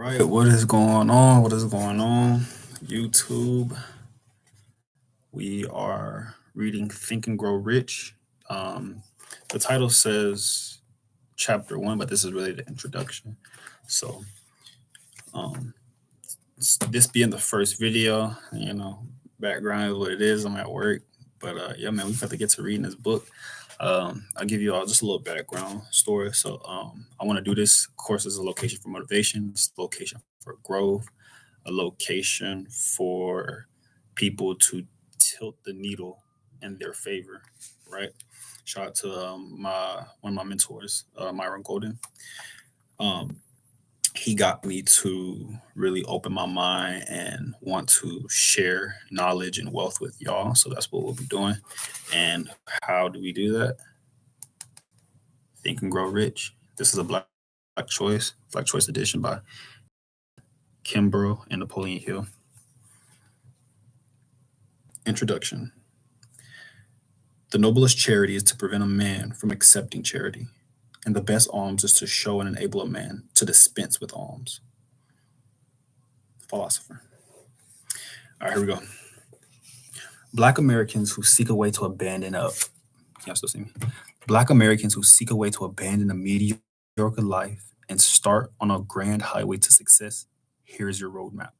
right, what is going on? What is going on? YouTube. We are reading Think and Grow Rich. Um, the title says chapter one, but this is really the introduction. So, um, this being the first video, background is what it is. I'm at work, but yeah, man, we got to get to reading this book. I'll give you all just a little background story. So, I want to do this course as a location for motivation, it's a location for growth, a location for people to tilt the needle in their favor, right? Shout out to my one of my mentors, Myron Golden. Um, he got me to really open my mind and want to share knowledge and wealth with y'all. So that's what we'll be doing. And how do we do that? Think and Grow Rich. This is a Black Choice edition by Kimbrough and Napoleon Hill. Introduction. The noblest charity is to prevent a man from accepting charity, and the best alms is to show and enable a man to dispense with alms. Philosopher. All right, here we go. Black Americans who seek a way to abandon a can you still see me? Black Americans who seek a way to abandon a mediocre life and start on a grand highway to success. Here's your roadmap.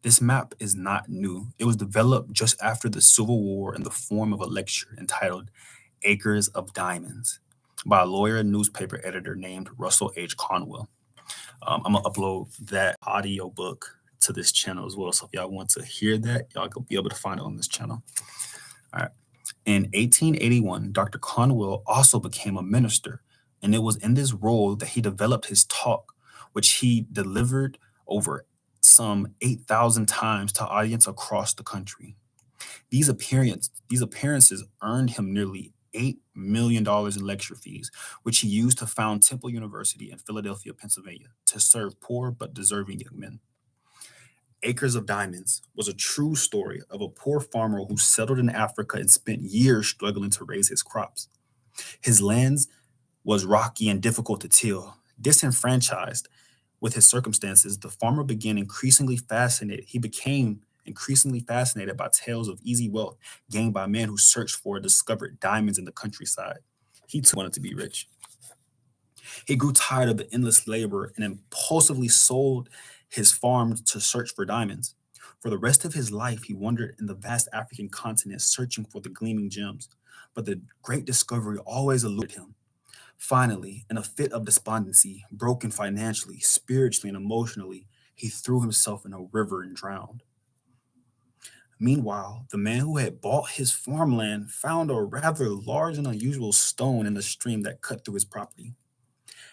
This map is not new. It was developed just after the Civil War in the form of a lecture entitled Acres of Diamonds by a lawyer and newspaper editor named Russell H. Conwell. I'm going to upload that audio book to this channel as well. So if y'all want to hear that, y'all will be able to find it on this channel. All right. In 1881, Dr. Conwell also became a minister, and it was in this role that he developed his talk, which he delivered over some 8,000 times to audience across the country. These appearances earned him nearly $8 million in lecture fees, which he used to found Temple University in Philadelphia, Pennsylvania, to serve poor but deserving young men. Acres of Diamonds was a true story of a poor farmer who settled in Africa and spent years struggling to raise his crops. His lands was rocky and difficult to till. Disenfranchised with his circumstances, the farmer became increasingly fascinated by tales of easy wealth gained by men who searched for or discovered diamonds in the countryside. He too wanted to be rich. He grew tired of the endless labor and impulsively sold his farm to search for diamonds. For the rest of his life, he wandered in the vast African continent searching for the gleaming gems, but the great discovery always eluded him. Finally, in a fit of despondency, broken financially, spiritually, and emotionally, he threw himself in a river and drowned. Meanwhile, the man who had bought his farmland found a rather large and unusual stone in the stream that cut through his property.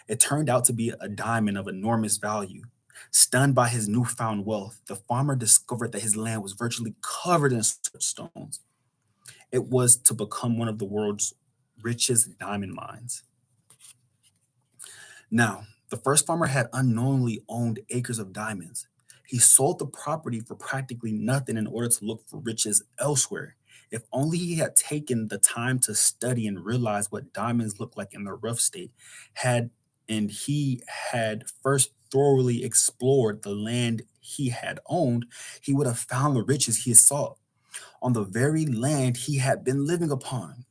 It turned out to be a diamond of enormous value. Stunned by his newfound wealth, the farmer discovered that his land was virtually covered in such stones. It was to become one of the world's richest diamond mines. Now, the first farmer had unknowingly owned acres of diamonds. He sold the property for practically nothing in order to look for riches elsewhere. If only he had taken the time to study and realize what diamonds look like in their rough state, he had first thoroughly explored the land he had owned, he would have found the riches he sought on the very land he had been living upon.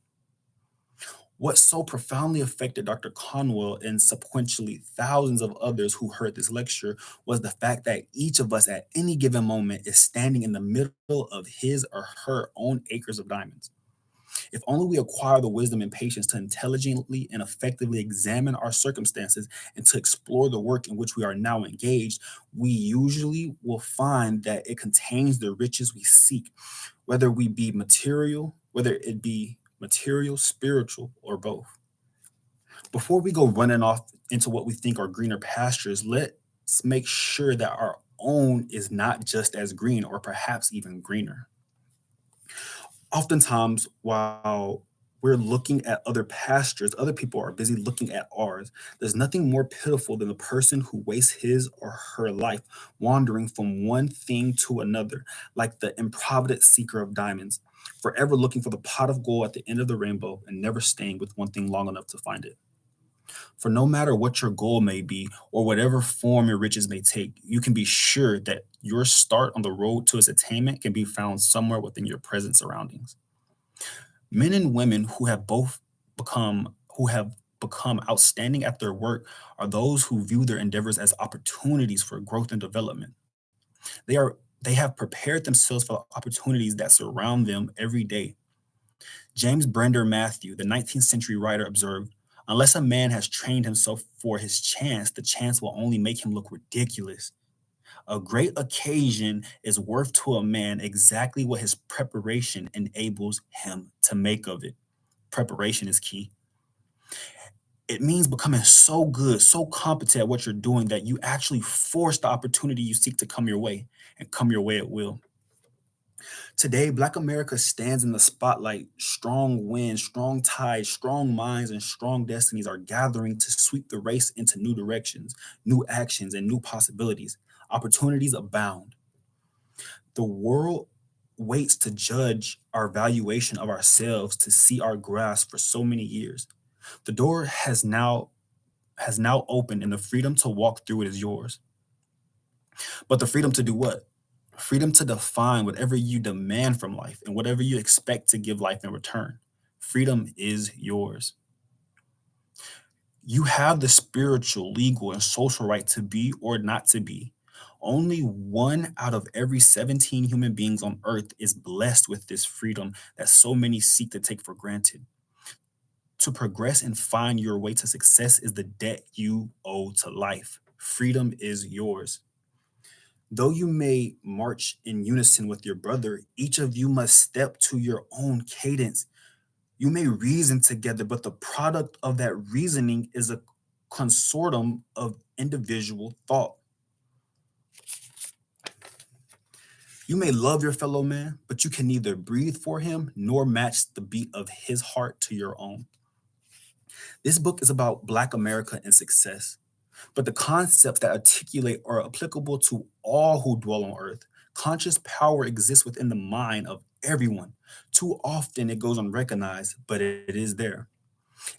What so profoundly affected Dr. Conwell and subsequently thousands of others who heard this lecture was the fact that each of us at any given moment is standing in the middle of his or her own acres of diamonds. If only we acquire the wisdom and patience to intelligently and effectively examine our circumstances and to explore the work in which we are now engaged, we usually will find that it contains the riches we seek, whether it be material, spiritual, or both. Before we go running off into what we think are greener pastures, let's make sure that our own is not just as green or perhaps even greener. Oftentimes, while we're looking at other pastures, other people are busy looking at ours. There's nothing more pitiful than the person who wastes his or her life wandering from one thing to another, like the improvident seeker of diamonds, forever looking for the pot of gold at the end of the rainbow and never staying with one thing long enough to find it. For no matter what your goal may be or whatever form your riches may take, you can be sure that your start on the road to its attainment can be found somewhere within your present surroundings. Men and women who have become outstanding at their work are those who view their endeavors as opportunities for growth and development. They are they have prepared themselves for the opportunities that surround them every day. James Brander Matthew, the 19th century writer, observed, "Unless a man has trained himself for his chance, the chance will only make him look ridiculous. A great occasion is worth to a man exactly what his preparation enables him to make of it." Preparation is key. It means becoming so good, so competent at what you're doing that you actually force the opportunity you seek to come your way, and come your way it will. Today, Black America stands in the spotlight. Strong winds, strong tides, strong minds, and strong destinies are gathering to sweep the race into new directions, new actions, and new possibilities. Opportunities abound. The world waits to judge our valuation of ourselves, to see our grasp for so many years. The door has now opened, and the freedom to walk through it is yours. But the freedom to do what? Freedom to define whatever you demand from life and whatever you expect to give life in return. Freedom is yours. You have the spiritual, legal, and social right to be or not to be. Only one out of every 17 human beings on earth is blessed with this freedom that so many seek to take for granted. To progress and find your way to success is the debt you owe to life. Freedom is yours. Though you may march in unison with your brother, each of you must step to your own cadence. You may reason together, but the product of that reasoning is a consortium of individual thought. You may love your fellow man, but you can neither breathe for him nor match the beat of his heart to your own. This book is about Black America and success, but the concepts that articulate are applicable to all who dwell on earth. Conscious power exists within the mind of everyone. Too often it goes unrecognized, but it is there.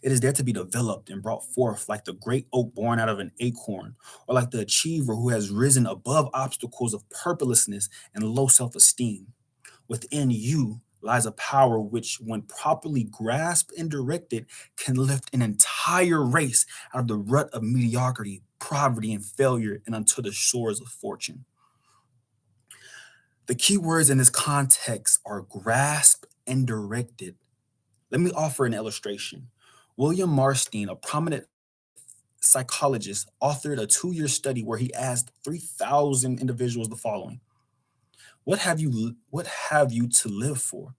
It is there to be developed and brought forth like the great oak born out of an acorn, or like the achiever who has risen above obstacles of purposelessness and low self esteem. Within you lies a power which, when properly grasped and directed, can lift an entire race out of the rut of mediocrity, poverty, and failure and onto the shores of fortune. The key words in this context are grasp and directed. Let me offer an illustration. William Marstein, a prominent psychologist, authored a 2-year study where he asked 3,000 individuals the following: what have you to live for?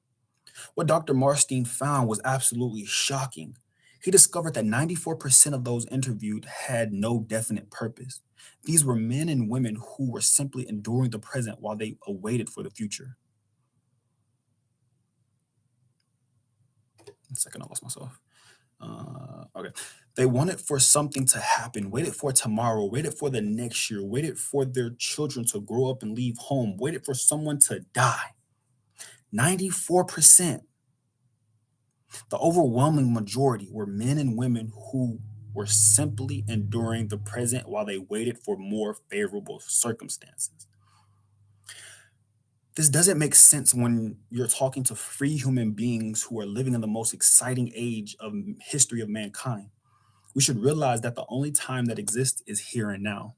What Dr. Marstein found was absolutely shocking. He discovered that 94% of those interviewed had no definite purpose. These were men and women who were simply enduring the present while they awaited for the future. 1 second, I lost myself. Okay. They wanted for something to happen, waited for tomorrow, waited for the next year, waited for their children to grow up and leave home, waited for someone to die. 94%. The overwhelming majority were men and women who were simply enduring the present while they waited for more favorable circumstances. This doesn't make sense when you're talking to free human beings who are living in the most exciting age of history of mankind. We should realize that the only time that exists is here and now.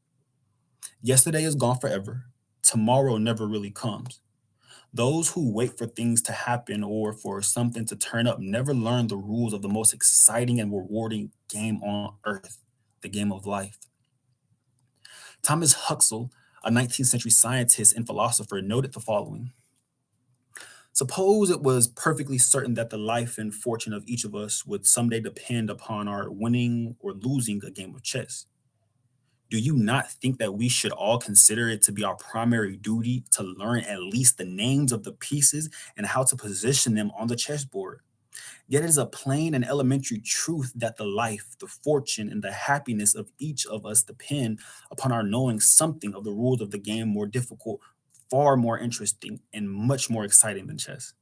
Yesterday is gone forever. Tomorrow never really comes. Those who wait for things to happen or for something to turn up never learn the rules of the most exciting and rewarding game on earth, the game of life. Thomas Huxley, a 19th century scientist and philosopher, noted the following: suppose it was perfectly certain that the life and fortune of each of us would someday depend upon our winning or losing a game of chess. Do you not think that we should all consider it to be our primary duty to learn at least the names of the pieces and how to position them on the chessboard? Yet it is a plain and elementary truth that the life, the fortune, and the happiness of each of us depend upon our knowing something of the rules of the game more difficult, far more interesting, and much more exciting than chess.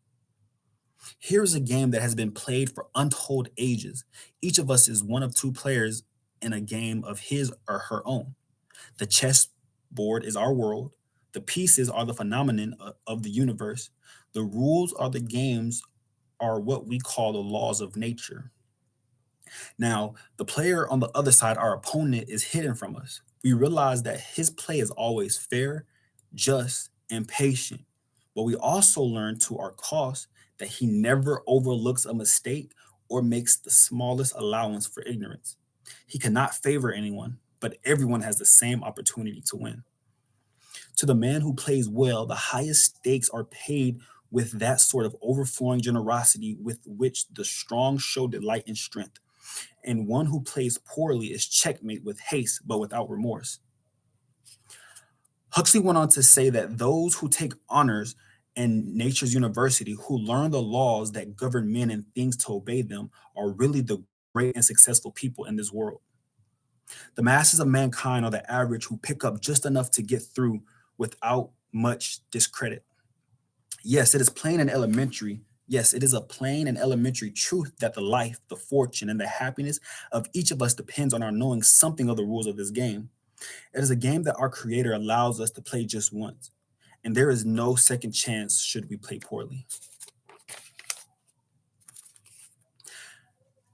Here's a game that has been played for untold ages. Each of us is one of two players in a game of his or her own. The chess board is our world. The pieces are the phenomenon of the universe. The rules are the games are what we call the laws of nature. Now, the player on the other side, our opponent, is hidden from us. We realize that his play is always fair, just, and patient. But we also learn to our cost that he never overlooks a mistake or makes the smallest allowance for ignorance. He cannot favor anyone, but everyone has the same opportunity to win. To the man who plays well, the highest stakes are paid with that sort of overflowing generosity with which the strong show delight and strength, and one who plays poorly is checkmate with haste but without remorse. Huxley went on to say that those who take honors in nature's university, who learn the laws that govern men and things to obey them, are really the great and successful people in this world. The masses of mankind are the average who pick up just enough to get through without much discredit. Yes, it is plain and elementary. Yes, it is a plain and elementary truth that the life, the fortune, and the happiness of each of us depends on our knowing something of the rules of this game. It is a game that our Creator allows us to play just once, and there is no second chance should we play poorly.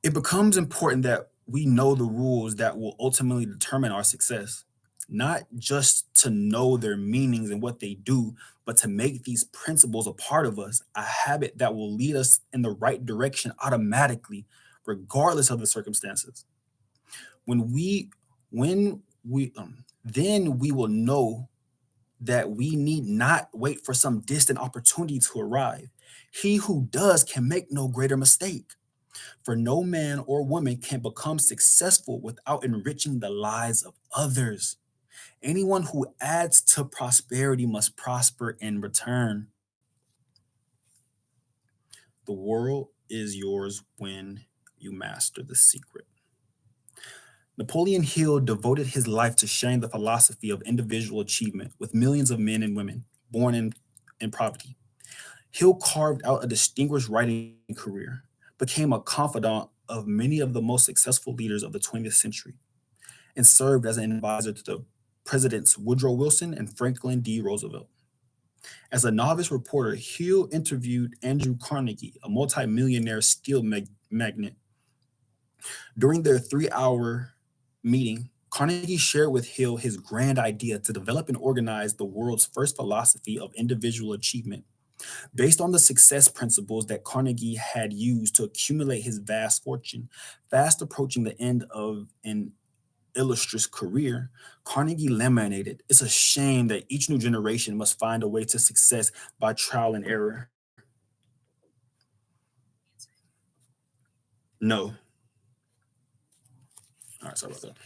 It becomes important that we know the rules that will ultimately determine our success, not just to know their meanings and what they do, but to make these principles a part of us, a habit that will lead us in the right direction automatically, regardless of the circumstances. When we, then we will know that we need not wait for some distant opportunity to arrive. He who does can make no greater mistake. For no man or woman can become successful without enriching the lives of others. Anyone who adds to prosperity must prosper in return. The world is yours when you master the secret. Napoleon Hill devoted his life to sharing the philosophy of individual achievement with millions of men and women born in poverty. Hill carved out a distinguished writing career, became a confidant of many of the most successful leaders of the 20th century, and served as an advisor to the Presidents Woodrow Wilson and Franklin D. Roosevelt. As a novice reporter, Hill interviewed Andrew Carnegie, a multimillionaire steel magnate. During their 3-hour meeting, Carnegie shared with Hill his grand idea to develop and organize the world's first philosophy of individual achievement. Based on the success principles that Carnegie had used to accumulate his vast fortune, fast approaching the end of an illustrious career, Carnegie laminated, "It's a shame that each new generation must find a way to success by trial and error." No. All right, sorry about that.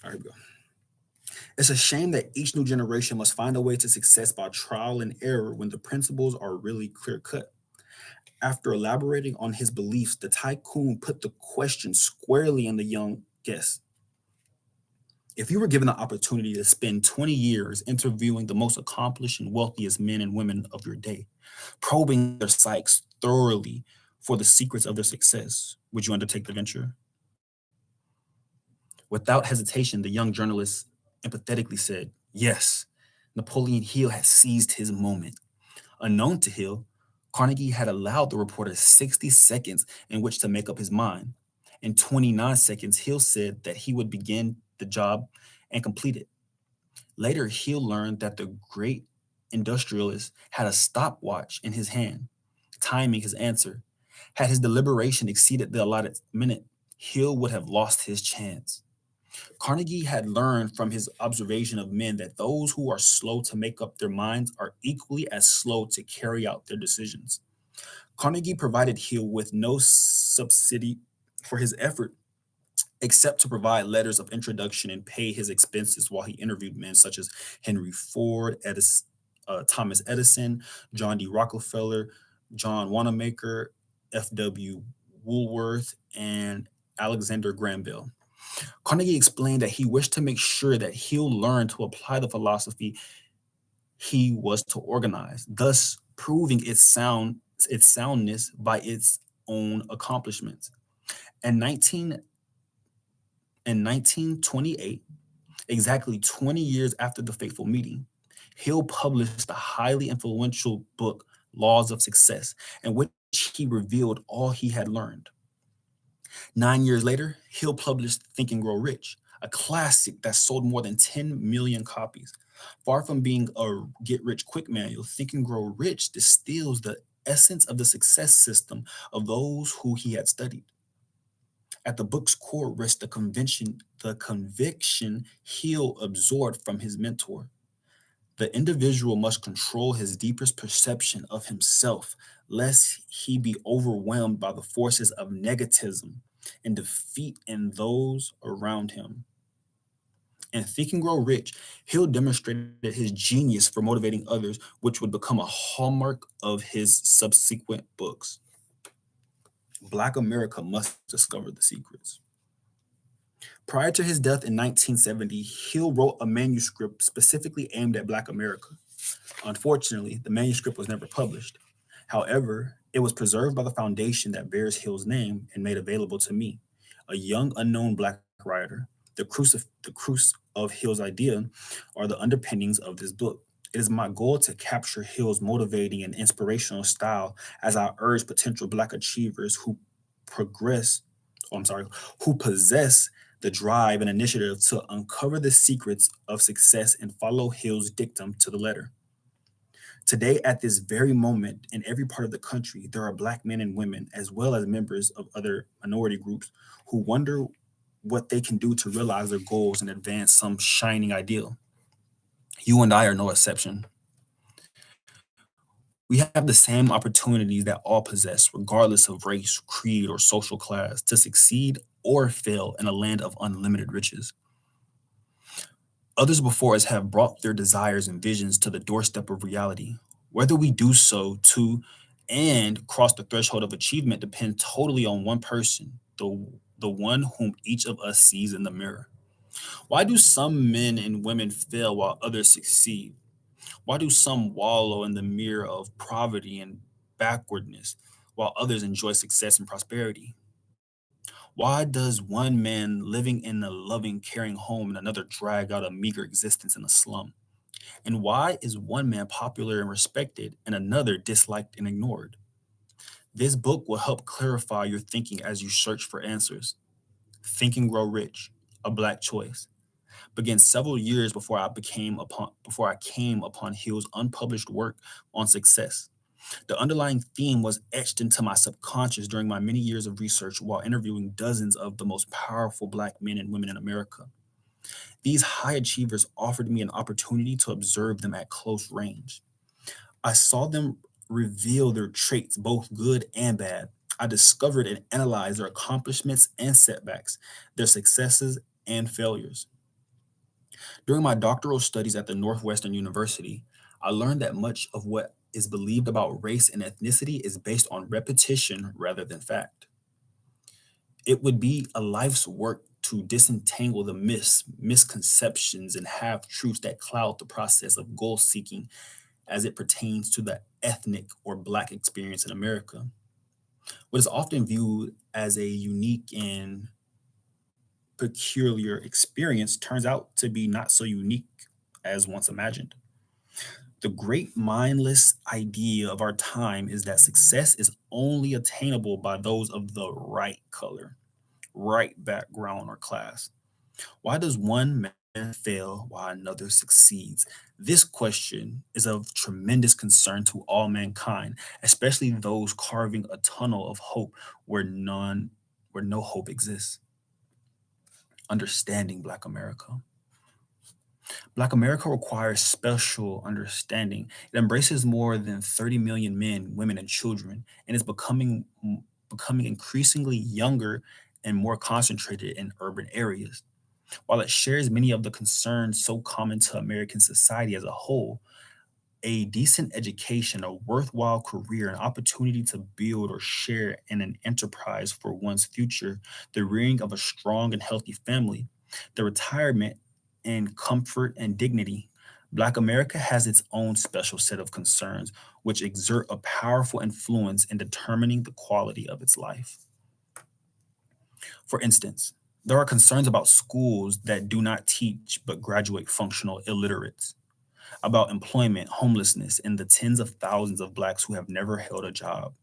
All right, here we go. It's a shame that each new generation must find a way to success by trial and error when the principles are really clear cut. After elaborating on his beliefs, the tycoon put the question squarely in the young guest. If you were given the opportunity to spend 20 years interviewing the most accomplished and wealthiest men and women of your day, probing their psyches thoroughly for the secrets of their success, would you undertake the venture? Without hesitation, the young journalist empathetically said, "Yes." Napoleon Hill had seized his moment. Unknown to Hill, Carnegie had allowed the reporter 60 seconds in which to make up his mind. In 29 seconds, Hill said that he would begin the job and complete it. Later, Hill learned that the great industrialist had a stopwatch in his hand, timing his answer. Had his deliberation exceeded the allotted minute, Hill would have lost his chance. Carnegie had learned from his observation of men that those who are slow to make up their minds are equally as slow to carry out their decisions. Carnegie provided Hill with no subsidy for his effort except to provide letters of introduction and pay his expenses while he interviewed men such as Henry Ford, Thomas Edison, John D. Rockefeller, John Wanamaker, F.W. Woolworth, and Alexander Graham Bell. Carnegie explained that he wished to make sure that Hill learned to apply the philosophy he was to organize. Thus, proving its soundness by its own accomplishments. In 1928, exactly 20 years after the fateful meeting, Hill published the highly influential book Laws of Success, in which he revealed all he had learned. 9 years later, Hill published Think and Grow Rich, a classic that sold more than 10 million copies. Far from being a get rich quick manual, Think and Grow Rich distills the essence of the success system of those who he had studied. At the book's core rests the conviction Hill absorbed from his mentor. The individual must control his deepest perception of himself, lest he be overwhelmed by the forces of negativism and defeat in those around him. In Think and Grow Rich, Hill demonstrated his genius for motivating others, which would become a hallmark of his subsequent books. Black America must discover the secrets. Prior to his death in 1970, Hill wrote a manuscript specifically aimed at Black America. Unfortunately, the manuscript was never published. However, it was preserved by the foundation that bears Hill's name and made available to me, a young unknown Black writer. The crucial of Hill's idea are the underpinnings of this book. It is my goal to capture Hill's motivating and inspirational style as I urge potential Black achievers progress, I'm sorry, who possess the drive and initiative to uncover the secrets of success and follow Hill's dictum to the letter. Today, at this very moment, in every part of the country, there are Black men and women, as well as members of other minority groups, who wonder what they can do to realize their goals and advance some shining ideal. You and I are no exception. We have the same opportunities that all possess, regardless of race, creed, or social class, to succeed or fail in a land of unlimited riches. Others before us have brought their desires and visions to the doorstep of reality. Whether we do so to and cross the threshold of achievement depends totally on one person, the one whom each of us sees in the mirror. Why do some men and women fail while others succeed? Why do some wallow in the mirror of poverty and backwardness while others enjoy success and prosperity? Why does one man living in a loving, caring home and another drag out a meager existence in a slum? And why is one man popular and respected and another disliked and ignored? This book will help clarify your thinking as you search for answers. Think and Grow Rich, a Black choice, began several years before I came upon Hill's unpublished work on success. The underlying theme was etched into my subconscious during my many years of research while interviewing dozens of the most powerful Black men and women in America. These high achievers offered me an opportunity to observe them at close range. I saw them reveal their traits, both good and bad. I discovered and analyzed their accomplishments and setbacks, their successes and failures. During my doctoral studies at the Northwestern University, I learned that much of what is believed about race and ethnicity is based on repetition rather than fact. It would be a life's work to disentangle the myths, misconceptions, and half truths that cloud the process of goal seeking as it pertains to the ethnic or Black experience in America. What is often viewed as a unique and peculiar experience turns out to be not so unique as once imagined. The great mindless idea of our time is that success is only attainable by those of the right color, right background, or class. Why does one man fail while another succeeds? This question is of tremendous concern to all mankind, especially those carving a tunnel of hope where no hope exists. Understanding Black America. Black America requires special understanding. It embraces more than 30 million men, women, and children, and is becoming increasingly younger and more concentrated in urban areas. While it shares many of the concerns so common to American society as a whole, a decent education, a worthwhile career, an opportunity to build or share in an enterprise for one's future, the rearing of a strong and healthy family, the retirement in comfort and dignity, Black America has its own special set of concerns, which exert a powerful influence in determining the quality of its life. For instance, there are concerns about schools that do not teach but graduate functional illiterates, about employment, homelessness, and the tens of thousands of Blacks who have never held a job,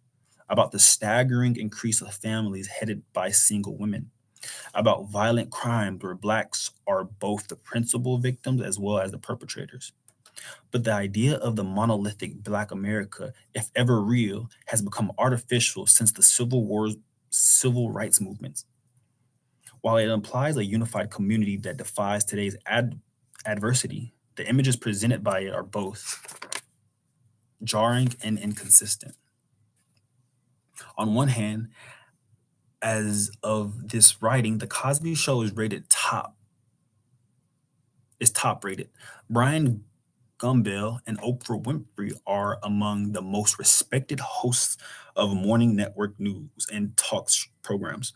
about the staggering increase of families headed by single women, about violent crimes where Blacks are both the principal victims as well as the perpetrators. But the idea of the monolithic Black America, if ever real, has become artificial since the Civil War, civil rights movements. While it implies a unified community that defies today's adversity, the images presented by it are both jarring and inconsistent. On one hand, as of this writing, the Cosby Show is top rated. Brian Gumbel and Oprah Winfrey are among the most respected hosts of morning network news and programs.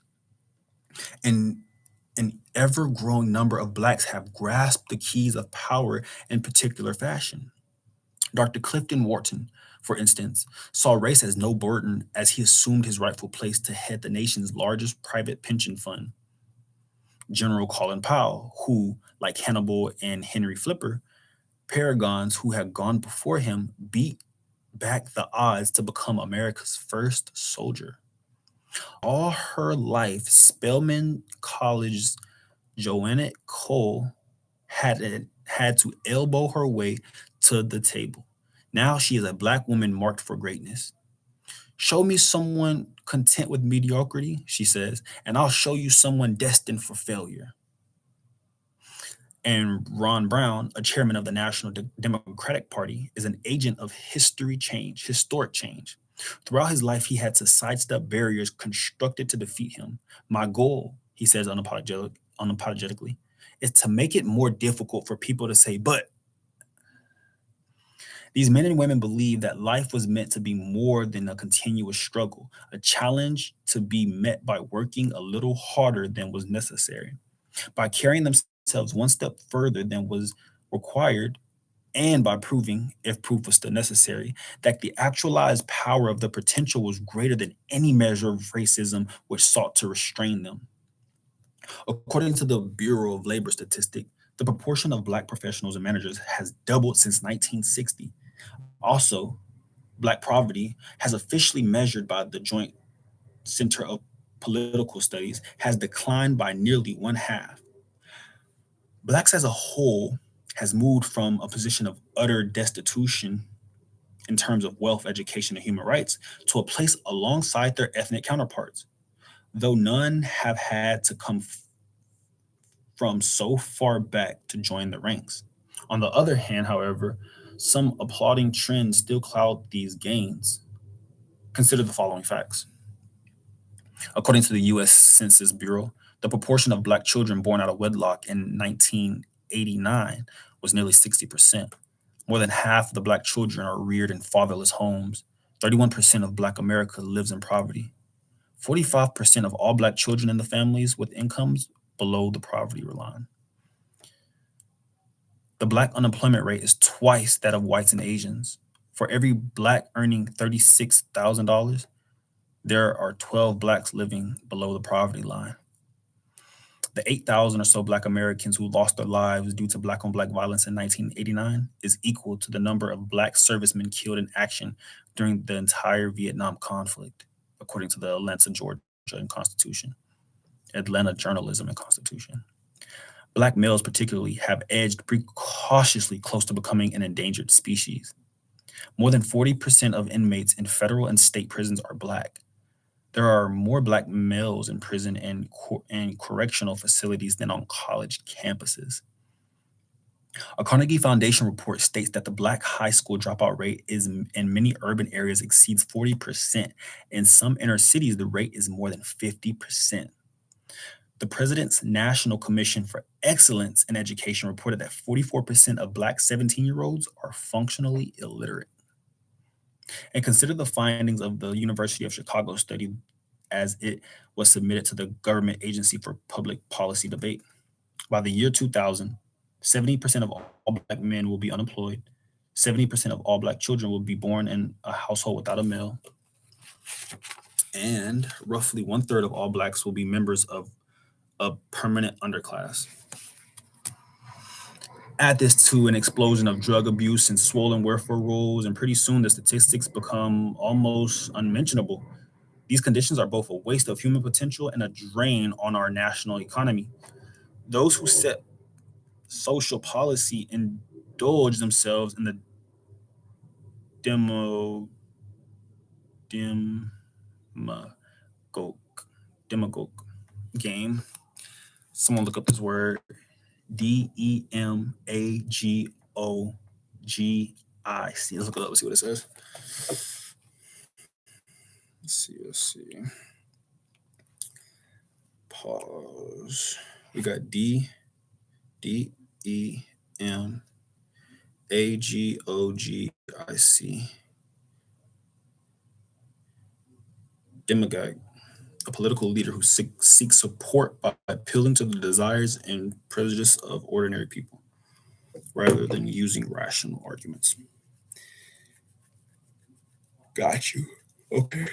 And an ever growing number of Blacks have grasped the keys of power in particular fashion. Dr. Clifton Wharton, for instance, saw race as no burden as he assumed his rightful place to head the nation's largest private pension fund. General Colin Powell, who, like Hannibal and Henry Flipper, paragons who had gone before him, beat back the odds to become America's first soldier. All her life, Spelman College's Joanna Cole had to elbow her way to the table. Now she is a Black woman marked for greatness. Show me someone content with mediocrity, she says, and I'll show you someone destined for failure. And Ron Brown, a chairman of the National Democratic Party, is an agent of historic change. Throughout his life, he had to sidestep barriers constructed to defeat him. My goal, he says unapologetically, is to make it more difficult for people to say, but these men and women believe that life was meant to be more than a continuous struggle, a challenge to be met by working a little harder than was necessary, by carrying themselves one step further than was required, and by proving, if proof was still necessary, that the actualized power of the potential was greater than any measure of racism which sought to restrain them. According to the Bureau of Labor Statistics, the proportion of Black professionals and managers has doubled since 1960. Also, Black poverty, has officially measured by the Joint Center of Political Studies, has declined by nearly one half. Blacks as a whole has moved from a position of utter destitution in terms of wealth, education, and human rights to a place alongside their ethnic counterparts, though none have had to come from so far back to join the ranks. On the other hand, however, some applauding trends still cloud these gains. Consider the following facts. According to the US Census Bureau, the proportion of Black children born out of wedlock in 1989 was nearly 60%. More than half of the Black children are reared in fatherless homes. 31% of Black America lives in poverty. 45% of all Black children in the families with incomes below the poverty line. The Black unemployment rate is twice that of whites and Asians. For every Black earning $36,000, there are 12 Blacks living below the poverty line. The 8,000 or so Black Americans who lost their lives due to Black on Black violence in 1989 is equal to the number of Black servicemen killed in action during the entire Vietnam conflict, according to the Atlanta, Georgia and Constitution, Atlanta Journalism and Constitution. Black males, particularly, have edged precautiously close to becoming an endangered species. More than 40% of inmates in federal and state prisons are Black. There are more Black males in prison and correctional facilities than on college campuses. A Carnegie Foundation report states that the Black high school dropout rate is in many urban areas exceeds 40%. In some inner cities, the rate is more than 50%. The President's National Commission for Excellence in Education reported that 44% of Black 17-year-olds are functionally illiterate. And consider the findings of the University of Chicago study as it was submitted to the Government Agency for Public Policy Debate. By the year 2000, 70% of all Black men will be unemployed. 70% of all Black children will be born in a household without a male. And roughly 1/3 of all Blacks will be members of a permanent underclass. Add this to an explosion of drug abuse and swollen welfare rolls, and pretty soon the statistics become almost unmentionable. These conditions are both a waste of human potential and a drain on our national economy. Those who set social policy indulge themselves in the demo demagogue demagogue game. Someone look up this word. DEMAGOGIC. Let's look it up and see what it says. Let's see. Pause. We got DEMAGOGIC. Demagogue, a political leader who seeks support by appealing to the desires and prejudice of ordinary people, rather than using rational arguments. Got you. Okay.